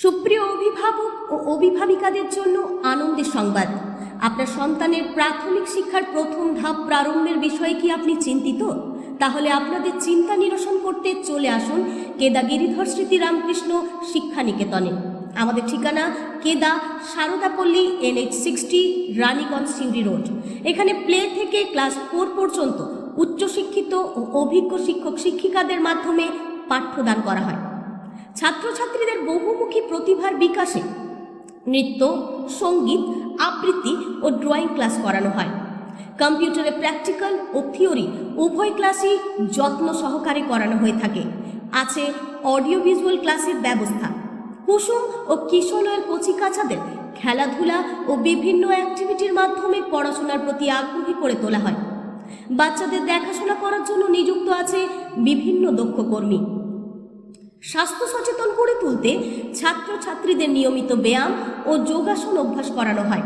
সুপ্রিয় অভিভাবক ও অভিভাবিকাদের জন্য আনন্দের সংবাদ। আপনার সন্তানের প্রাথমিক শিক্ষার প্রথম ধাপ প্রারম্ভের বিষয়ে কি আপনি চিন্তিত? তাহলে আপনাদের চিন্তা নিরসন করতে চলে আসুন কেদা গিরিধর স্মৃতি রামকৃষ্ণ শিক্ষা নিকেতনে। আমাদের ঠিকানা কেদা সারদাপল্লী NH60 রানীগঞ্জ সিউড়ি রোড। এখানে প্লে থেকে ক্লাস 4 পর্যন্ত উচ্চশিক্ষিত ও অভিজ্ঞ শিক্ষক শিক্ষিকাদের মাধ্যমে পাঠ্যদান করা হয়। ছাত্রছাত্রীদের বহুমুখী প্রতিভার বিকাশে নৃত্য, সঙ্গীত, আবৃত্তি ও ড্রয়িং ক্লাস করানো হয়। কম্পিউটারে প্র্যাকটিক্যাল ও থিওরি উভয় ক্লাসই যত্ন সহকারে করানো হয়ে থাকে। আছে অডিও ভিজুয়াল ক্লাসের ব্যবস্থা। কুসুম ও কিশোরের কচিকাচাদের খেলাধুলা ও বিভিন্ন অ্যাক্টিভিটির মাধ্যমে পড়াশোনার প্রতি আগ্রহী করে তোলা হয়। বাচ্চাদের দেখাশোনা করার জন্য নিযুক্ত আছে বিভিন্ন দক্ষ কর্মী। স্বাস্থ্য সচেতন করে তুলতে ছাত্রছাত্রীদের নিয়মিত ব্যায়াম ও যোগাসন অভ্যাস করানো হয়।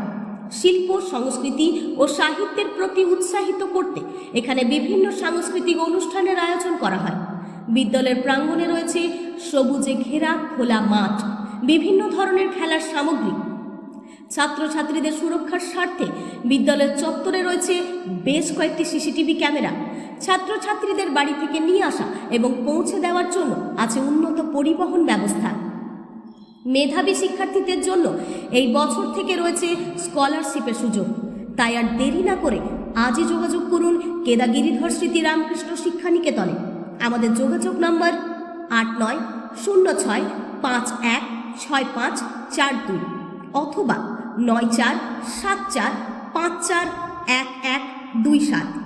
শিল্প, সংস্কৃতি ও সাহিত্যের প্রতি উৎসাহিত করতে এখানে বিভিন্ন সাংস্কৃতিক অনুষ্ঠানের আয়োজন করা হয়। বিদ্যালয়ের প্রাঙ্গণে রয়েছে সবুজে ঘেরা খোলা মাঠ, বিভিন্ন ধরনের খেলার সামগ্রী। ছাত্রছাত্রীদের সুরক্ষার স্বার্থে বিদ্যালয়ের চত্বরে রয়েছে বেশ কয়েকটি সিসিটিভি ক্যামেরা। ছাত্রছাত্রীদের বাড়ি থেকে নিয়ে আসা এবং পৌঁছে দেওয়ার জন্য আছে উন্নত পরিবহন ব্যবস্থা। মেধাবী শিক্ষার্থীদের জন্য এই বছর থেকে রয়েছে স্কলারশিপের সুযোগ। তাই আর দেরি না করে আজই যোগাযোগ করুন কেদা গিরিধর স্মৃতি রামকৃষ্ণ শিক্ষা নিকেতনে। আমাদের যোগাযোগ নম্বর 8906516542 অথবা 9474541127।